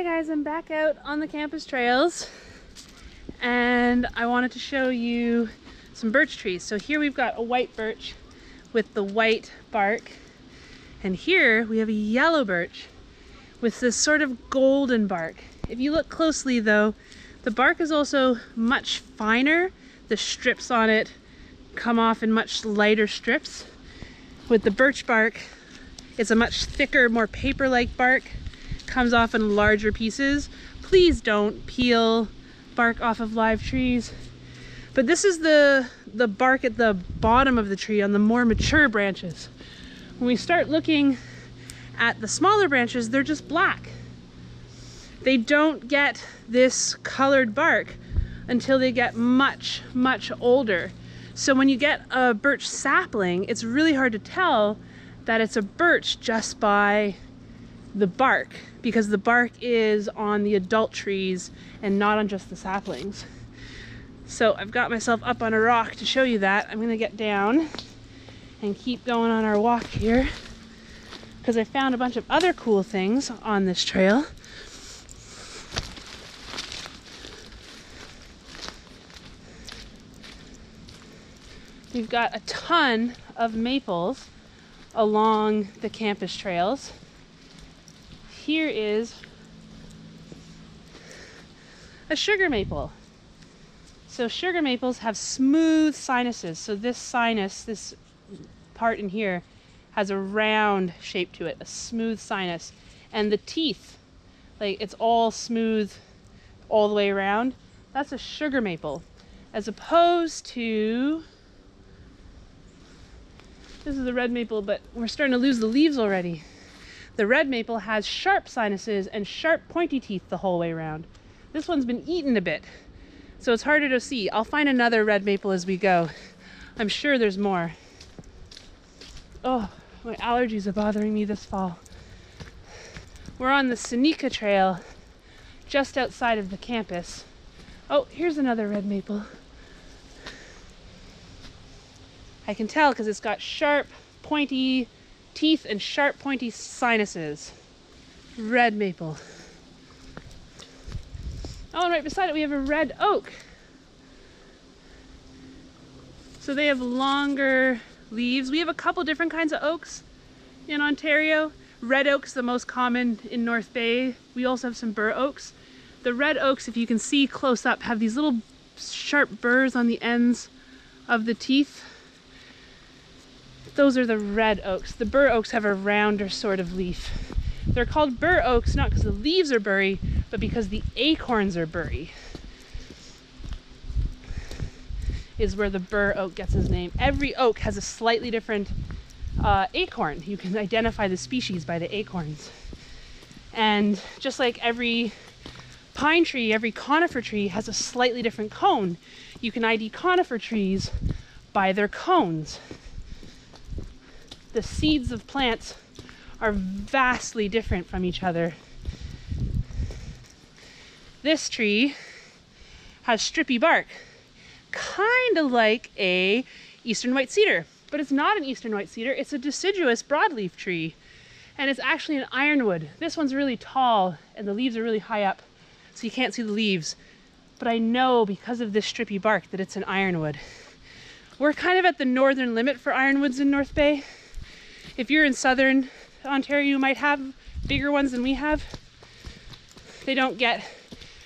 Hey guys, I'm back out on the campus trails and I wanted to show you some birch trees. So here we've got a white birch with the white bark, and here we have a yellow birch with this sort of golden bark. If you look closely though, the bark is also much finer. The strips on it come off in much lighter strips. With the birch bark, it's a much thicker, more paper-like bark. Comes off in larger pieces. Please don't peel bark off of live trees. But this is the bark at the bottom of the tree on the more mature branches. When we start looking at the smaller branches, they're just black. They don't get this colored bark until they get much, much older. So when you get a birch sapling, it's really hard to tell that it's a birch just by the bark, because the bark is on the adult trees and not on just the saplings. So I've got myself up on a rock to show you that. I'm gonna get down and keep going on our walk here because I found a bunch of other cool things on this trail. We've got a ton of maples along the campus trails. Here is a sugar maple. So sugar maples have smooth sinuses. So this sinus, this part in here, has a round shape to it, a smooth sinus. And the teeth, like it's all smooth all the way around. That's a sugar maple. As opposed to, this is the red maple, but we're starting to lose the leaves already. The red maple has sharp sinuses and sharp pointy teeth the whole way around. This one's been eaten a bit, so it's harder to see. I'll find another red maple as we go. I'm sure there's more. Oh, my allergies are bothering me this fall. We're on the Seneca Trail just outside of the campus. Oh, here's another red maple. I can tell because it's got sharp, pointy teeth and sharp, pointy sinuses. Red maple. Oh, and right beside it we have a red oak. So they have longer leaves. We have a couple different kinds of oaks in Ontario. Red oak's the most common in North Bay. We also have some bur oaks. The red oaks, if you can see close up, have these little sharp burrs on the ends of the teeth. Those are the red oaks. The bur oaks have a rounder sort of leaf. They're called bur oaks not because the leaves are burry, but because the acorns are burry. Is where the bur oak gets its name. Every oak has a slightly different acorn. You can identify the species by the acorns. And just like every pine tree, every conifer tree has a slightly different cone, you can ID conifer trees by their cones. The seeds of plants are vastly different from each other. This tree has strippy bark, kind of like a eastern white cedar, but it's not an eastern white cedar. It's a deciduous broadleaf tree, and it's actually an ironwood. This one's really tall, and the leaves are really high up, so you can't see the leaves. But I know because of this strippy bark that it's an ironwood. We're kind of at the northern limit for ironwoods in North Bay. If you're in southern Ontario, you might have bigger ones than we have. They don't get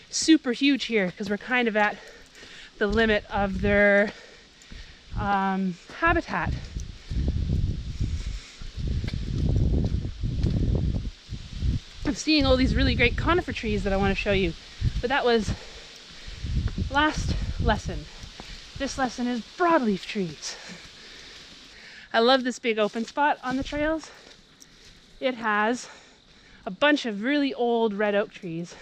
super huge here because we're kind of at the limit of their habitat. I'm seeing all these really great conifer trees that I want to show you, but that was last lesson. This lesson is broadleaf trees. I love this big open spot on the trails. It has a bunch of really old red oak trees.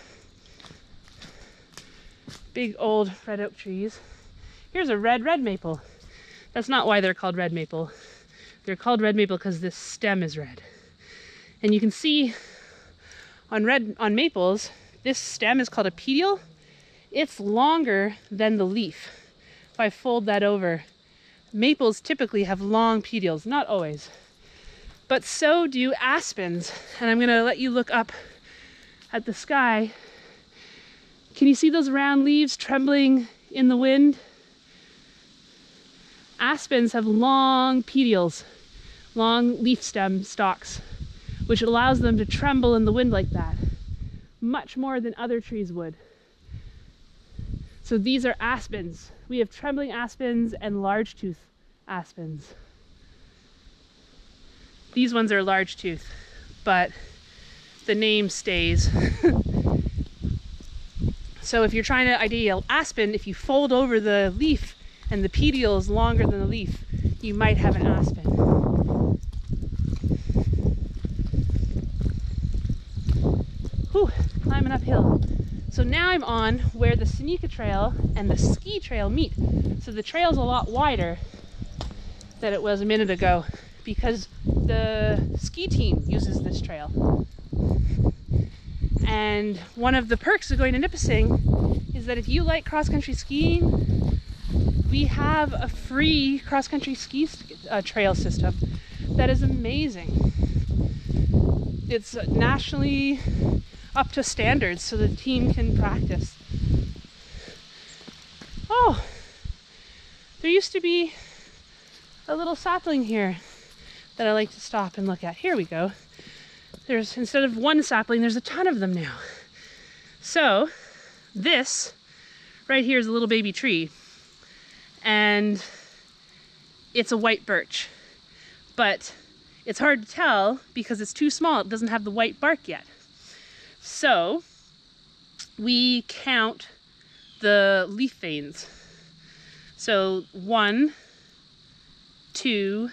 Big old red oak trees. Here's a red maple. That's not why they're called red maple. They're called red maple because this stem is red. And you can see on maples, this stem is called a petiole. It's longer than the leaf. If I fold that over, maples typically have long petioles, not always, but so do aspens. And I'm gonna let you look up at the sky, can you see those round leaves trembling in the wind? Aspens have long petioles, long leaf stem stalks, which allows them to tremble in the wind like that, much more than other trees would. So these are aspens. We have trembling aspens and large tooth aspens. These ones are large tooth, but the name stays. So if you're trying to ID an aspen, if you fold over the leaf and the petiole is longer than the leaf, you might have an aspen. Whew, climbing uphill. So now I'm on where the Seneca Trail and the ski trail meet. So the trail's a lot wider than it was a minute ago because the ski team uses this trail. And one of the perks of going to Nipissing is that if you like cross-country skiing, we have a free cross-country ski trail system that is amazing. It's nationally up to standards so the team can practice. Oh, there used to be a little sapling here that I like to stop and look at. Here we go. There's, instead of one sapling, there's a ton of them now. So this right here is a little baby tree, and it's a white birch, but it's hard to tell because it's too small. It doesn't have the white bark yet. So we count the leaf veins. So 1, 2,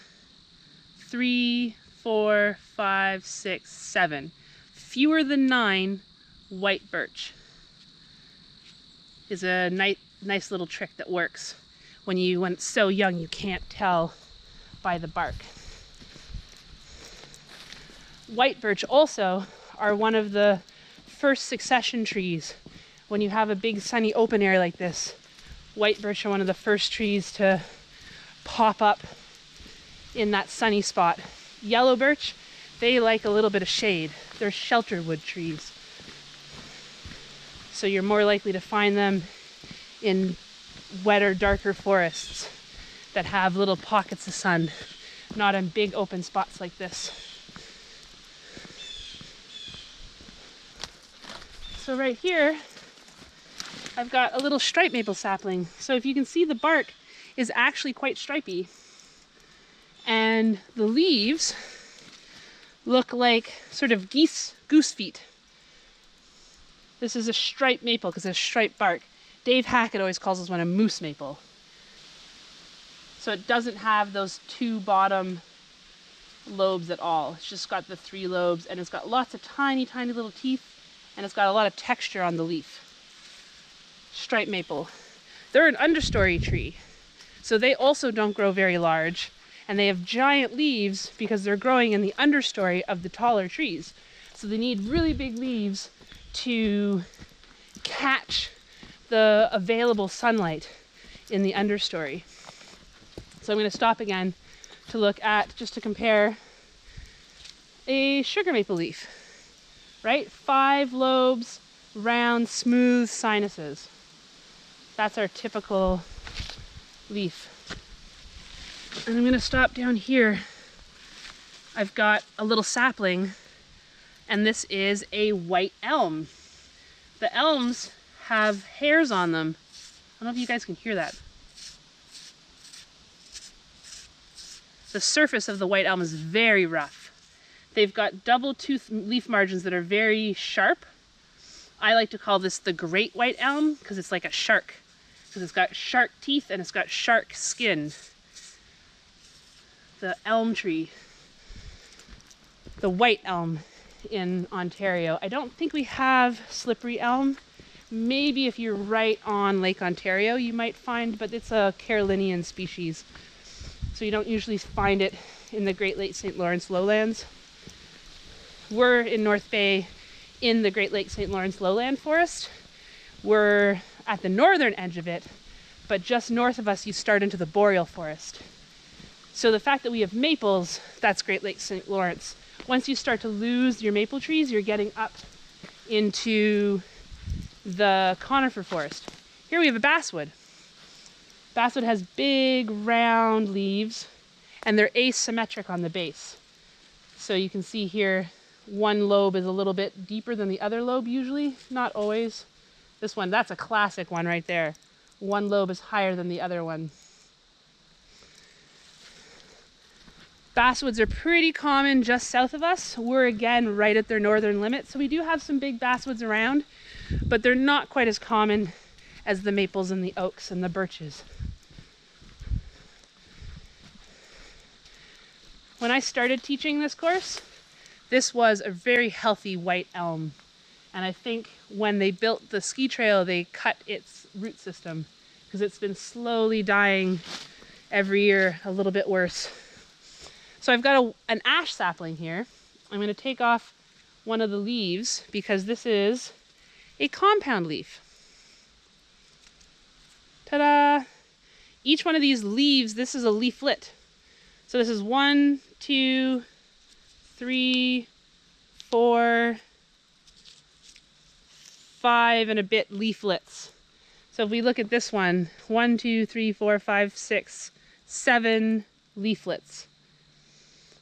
3, 4, 5, 6, 7. Fewer than 9 white birch is a nice little trick that works when it's so young you can't tell by the bark. White birch also are one of the first succession trees. When you have a big sunny open area like this, white birch are one of the first trees to pop up in that sunny spot. Yellow birch, they like a little bit of shade. They're shelter wood trees. So you're more likely to find them in wetter, darker forests that have little pockets of sun, not in big open spots like this. So right here, I've got a little striped maple sapling. So if you can see, the bark is actually quite stripy. And the leaves look like sort of goose feet. This is a striped maple because it's striped bark. Dave Hackett always calls this one a moose maple. So it doesn't have those 2 bottom lobes at all. It's just got the 3 lobes, and it's got lots of tiny, tiny little teeth, and it's got a lot of texture on the leaf. Striped maple. They're an understory tree, so they also don't grow very large. And they have giant leaves because they're growing in the understory of the taller trees. So they need really big leaves to catch the available sunlight in the understory. So I'm going to stop again to look at, just to compare, a sugar maple leaf, right? 5 lobes, round, smooth sinuses. That's our typical leaf. And I'm going to stop down here. I've got a little sapling, and this is a white elm. The elms have hairs on them. I don't know if you guys can hear that. The surface of the white elm is very rough. They've got double tooth leaf margins that are very sharp. I like to call this the great white elm because it's like a shark. Because it's got shark teeth and it's got shark skin. The elm tree, the white elm in Ontario. I don't think we have slippery elm. Maybe if you're right on Lake Ontario you might find, but it's a Carolinian species. So you don't usually find it in the Great Lakes St. Lawrence lowlands. We're in North Bay in the Great Lakes St. Lawrence lowland forest. We're at the northern edge of it, but just north of us you start into the boreal forest. So the fact that we have maples, that's Great Lakes St. Lawrence. Once you start to lose your maple trees, you're getting up into the conifer forest. Here we have a basswood. Basswood has big round leaves and they're asymmetric on the base. So you can see here, one lobe is a little bit deeper than the other lobe usually, not always. This one, that's a classic one right there. One lobe is higher than the other one. Basswoods are pretty common just south of us. We're again right at their northern limit, so we do have some big basswoods around, but they're not quite as common as the maples and the oaks and the birches. When I started teaching this course, this was a very healthy white elm. And I think when they built the ski trail, they cut its root system because it's been slowly dying every year, a little bit worse. So I've got an ash sapling here. I'm going to take off one of the leaves because this is a compound leaf. Ta-da! Each one of these leaves, this is a leaflet. So this is 1, 2, 3, 4, 5 and a bit leaflets. So if we look at this one, 1, 2, 3, 4, 5, 6, 7 leaflets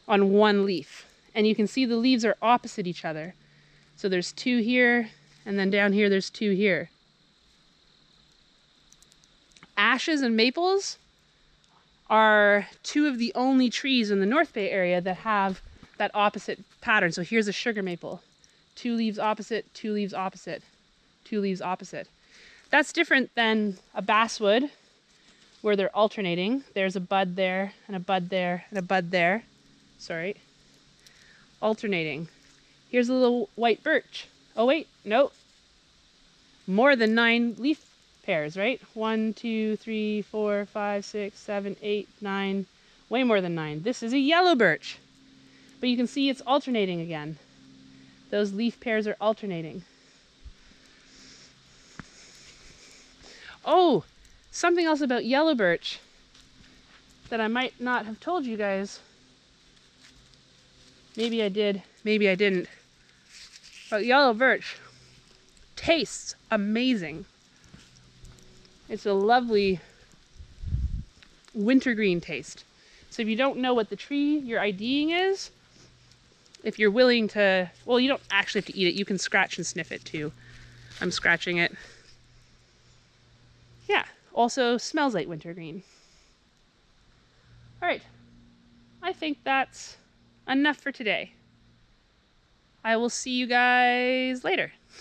on one leaf. And you can see the leaves are opposite each other. So there's 2 here, and then down here there's 2 here. Ashes and maples are 2 of the only trees in the North Bay area that have that opposite pattern. So here's a sugar maple. 2 leaves opposite, 2 leaves opposite, 2 leaves opposite. That's different than a basswood where they're alternating. There's a bud there, and a bud there, and a bud there. Sorry. Alternating. Here's a little white birch. Oh wait, no. More than 9 leaf pairs, right? 1, 2, 3, 4, 5, 6, 7, 8, 9. Way more than 9. This is a yellow birch. But you can see it's alternating again. Those leaf pairs are alternating. Oh, something else about yellow birch that I might not have told you guys. Maybe I did, maybe I didn't. But yellow birch tastes amazing. It's a lovely wintergreen taste. So if you don't know what the tree you're IDing is, if you're willing to, well, you don't actually have to eat it. You can scratch and sniff it too. I'm scratching it. Yeah, also smells like wintergreen. All right, I think that's enough for today. I will see you guys later.